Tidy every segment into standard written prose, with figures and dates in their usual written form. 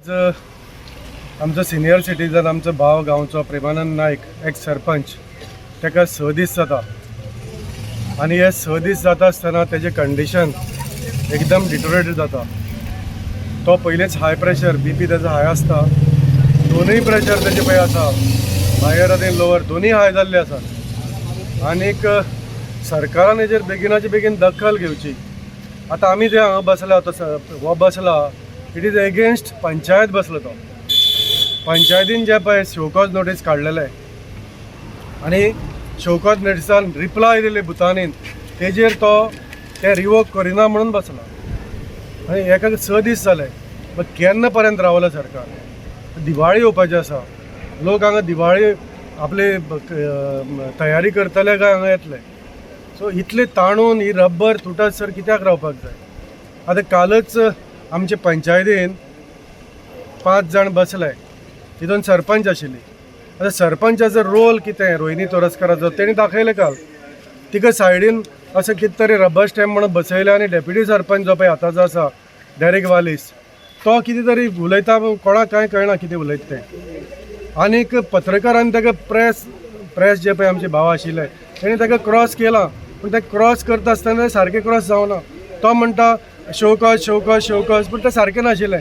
आमचो senior citizen आमचो भाव गांवचो प्रेमानंद नायक एक्स सरपंच ताका 6 दीस जाता आनी हे 6 दीस जाता आसतना तेजे कंडिशन एकदम डिटोरेटेड जाता. तो पयलींच हाय प्रेशर BP तेजो हाय आसता, दोनूय प्रेशर तेजे पळय आसा, हायर आनी लोवर दोनूय हाय जाल्ले आसा. आनीक सरकारान हेजेर बेगिनाचे बेगीन दखल घेवची. आतां आमी जे हांगा बसला हो बसला इट इज एगेन्स्ट पंचायत बसलो तो. पंचायतीन जे पळय शोकॉज नोटीस काडलेले आनी शोकॉज नोटिसान रिप्लाय दिली भुतानीन तेजेर तो ते रिवोक करिना म्हणून बसला. आनी एका 6 दीस जाले. पण केन्ना पर्यंत रावलो सरकार? दिवाळी येवपाची आसा, लोक हांगा दिवाळी आपली तयारी करतले काय हांगा येतले. सो इतले ताणून ही रब्बर तुटत सर कित्याक रावपाक जाय? आतां कालच आमचे पंचायतीन 5 जाण बसले, तितून सरपंच आशिल्ली. आतां सरपंचाचो रोल कितें रोहिणी तोरस्कराचो तेणी दाखयलें काल. तिका सायडीन अशें कितें तरी रबर स्टॅम्प म्हणून बसयले आनी डेप्युटी सरपंच जो पळय आतांचो आसा डेरेक वालीस तो कितें तरी उलयता, कोणाक कांय कळना कितें उलयता तें. आनीक पत्रकारान ताका प्रेस जे पळय आमचे भाव आशिल्ले तेणी ताका क्रॉस केला, पूण ते क्रॉस करता आसतना सारकें क्रॉस जावना. तो म्हणटा शोकॉज पूण तें सारकें नाशिल्लें.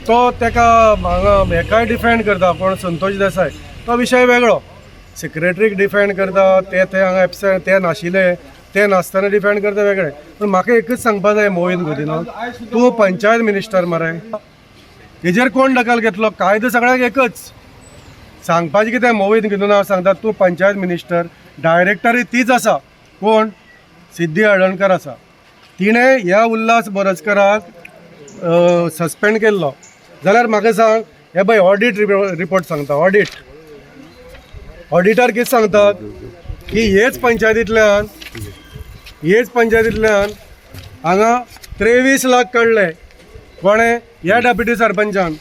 तो ताका हांगा हेकाय डिफेंड करता, कोण संतोष देसाय, तो विशय वेगळो. सेक्रेटरीक डिफेंड करता, ते हांगा एबसेंट ते नाशिल्ले, ते नासतना डिफेंड करता वेगळे. पूण म्हाका एकच सांगपा जाय मोहीन गुदिनो, तूं पंचायत मिनिस्टर मरे, हेजेर कोण दखल घेतलो? कायदो सगळ्याक एकच. सांगपाचें कितें मोहीन गुदिनो सांगता तूं पंचायत मिनिस्टर, डायरेक्टरूय तीच आसा. कोण? सिद्धी हळदणकर आसा. तिणें ह्या उल्हास बोरजकराक सस्पेंड केल्लो. जाल्यार म्हाका सांग, हे पळय ऑडीट रिपोर्ट सांगता, ऑडिटर कितें सांगतात की हेच पंचायतींतल्यान हांगा 23 लाख काडले. कोणें? ह्या डेप्युटी सरपंचान.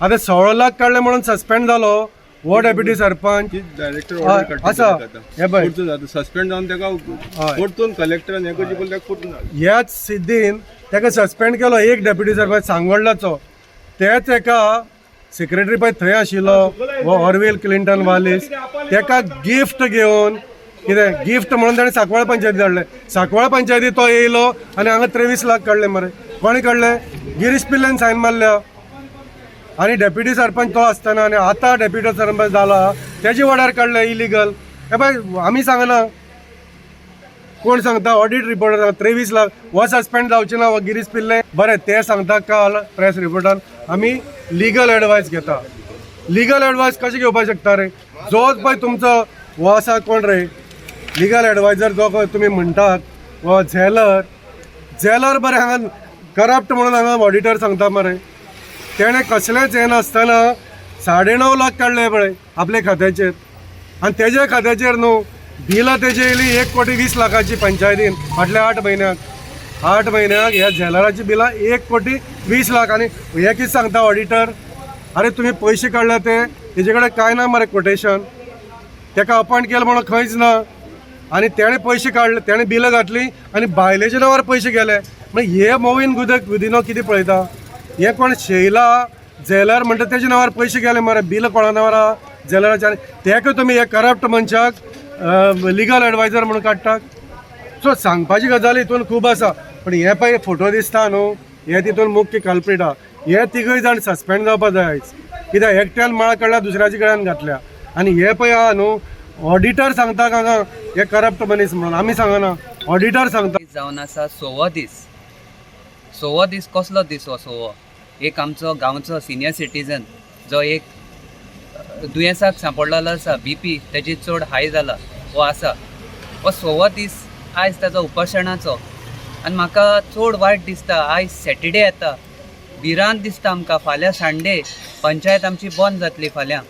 आतां 16 लाख काडले म्हणून सस्पेंड जालो हो डेप्युटी सरपंच आसा. हे पळय सस्पेंड जावन ताका परतून कलेक्टरान हे करची पडले परतून ह्याच सिद्धीन ताका सस्पेंड केलो एक डेप्युटी सरपंच सांगोडलाचो. तेच एका सेक्रेटरी पळय थंय आशिल्लो वो ऑरवेल क्लिंटन वालीस, ताका गिफ्ट घेवन कितें गिफ्ट म्हणून ताणें सांकवाळ पंचायती धाडले. सांकवाळ पंचायती तो येयलो आनी हांगा 23 लाख काडले मरे. कोणी काडले? गिरीश पिल्लेन सायन मारल्या. आनी डेप्युटी सरपंच तो आसतना आनी आतां डेप्युटी सरपंच जाला तेजे वाड्यार काडले इलिगल. हे पळय आमी सांगना, कोण सांगता? ऑडीट रिपोर्टर सांगता 23 लाख. हो सस्पेंड जावचे ना हो गिरीश पिल्ले. बरें ते सांगता काल प्रेस रिपोर्टान आमी लिगल एडवायस घेता. लिगल एडवायस कशें घेवपाक शकता रे? जो पळय तुमचो हो आसा कोण रे लिगल एडवायजर जो तुमी म्हणटात वो झेलर बरें हांगा करप्ट म्हणून हांगा ऑडिटर सांगता मरे. तेणें कसलेंच हें नासतना 9.5 लाख काडले पळय आपल्या खात्याचेर. आनी तेज्या खात्याचेर न्हू बिलां तेजी येयली 1,20,00,000ची पंचायतीन फाटल्या 8 म्हयन्याक ह्या झेलराची बिलां 1,20,00,000. आनी हे कितें सांगता ऑडिटर? अरे तुमी पयशे काडले ते तेजे कडेन कांय ना मरे कोटेशन. ताका अपॉयंट केलं म्हणून खंयच ना. आनी तेणें पयशे काडले, तेणें बिलां घातली आनी बायलेच्या नांवार पयशे गेले. म्हणजे हे मोहीन गुदिनो कितें पळयता? हे कोण शैला झेलर म्हणटा तेज्या नांवार पयशे गेले मरे, बिल कोणा नांवार झेलराच्या. तेका तुमी हे करप्ट मनशाक लिगल एडवायजर म्हणून काडटात. सो सांगपाची गजाली हितून खूब आसा. पण हे पळय फोटो दिसता न्हू, हे तितून मुख्य कल्प्रीट आहा. हे 3 जाण सस्पेंड जावपा जाय आयज. कित्याक एकट्यान माळ काडल्या दुसऱ्याच्या गळ्यान घातल्या. आनी हे पळय आहा न्हू ऑडिटर सांगता हांगा हे करप्ट मनीस म्हणून. आमी सांगना, ऑडिटर सांगता. जावन आसा 6 दीस कसलो दीस हो 6? एक आमचो गांवचो सिनियर सिटीजन जो एक दुयेंसाक सांपडलेलो आसा, BP तेजी चड हाय जाला हो आसा. हो 6 दीस आयज ताचो उपोशणाचो. आनी म्हाका चड वायट दिसता. आयज सॅटर्डे येता, भिरांत दिसता आमकां. फाल्यां संडे पंचायत आमची बंद जातली. फाल्यां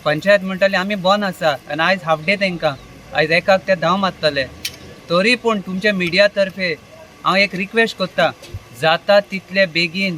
पंचायत म्हणटली आमी बंद आसा आनी आयज हाफ डे तांकां. आयज एकाक ते धांव मारतले. तरी पूण तुमच्या मिडिया तर्फे हांव एक रिक्वेस्ट करता, जाता तितले बेगीन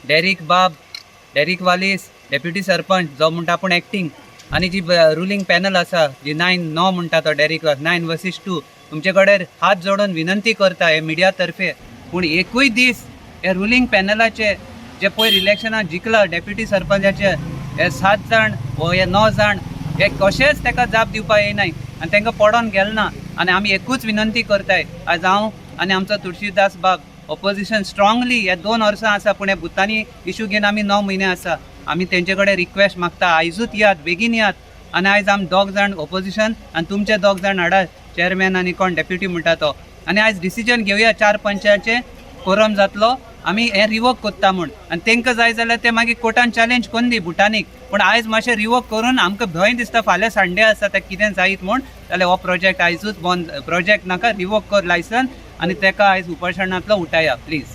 डेरीक वालीस डेप्युटी सरपंच जो म्हणटा आपूण एक्टींग आनी जी रुलींग पॅनल आसा जी 9 म्हणटा तो डेरीक 9/2 तुमचे कडेन हात जोडून विनंती करता हे मिडिया तर्फे. पूण एकूय दीस हे रुलींग पॅनलाचे जे पयर इलेक्शनाक जिखला डेप्युटी सरपंचाचे हे 7 जाण व हे 9 जाण हे कशेंच ताका जाप दिवपाक येयनाय आनी तांकां पडोन गेले ना आनी आमी एकूच विनंती करताय आज हांव आनी आमचो तुळशीदास बाब ऑपोजिशन स्ट्रॉंगली हे 2 वर्सां आसा पूण हे भुतानी इशू घेवन आमी 9 म्हयने आसा आमी तेंचे कडेन रिक्वेस्ट मागता आयजूच यात बेगीन यात आनी आयज आमी 2 जाण ऑपोजिशन आनी तुमचे 2 जाण हाडात चेअरमॅन आनी कोण डेप्युटी म्हणटा तो आनी आयज डिसिजन घेवया 4 पंचाचे कोरम जातलो आमी हें रिवोक कोत्ता म्हूण आनी तांकां जाय जाल्यार ते मागीर कोर्टान चॅलेंज कोन्न दी भुटानीक पूण आयज मातशें रिवोक करून आमकां भंय दिसता फाल्यां संडे आसा तें कितें जायत म्हूण जाल्यार हो प्रोजेक्ट आयजूच बंद प्रोजेक्ट नाका रिवोक कर लायसन आनी ताका आयज उपोशणांतलो उठाया प्लीज.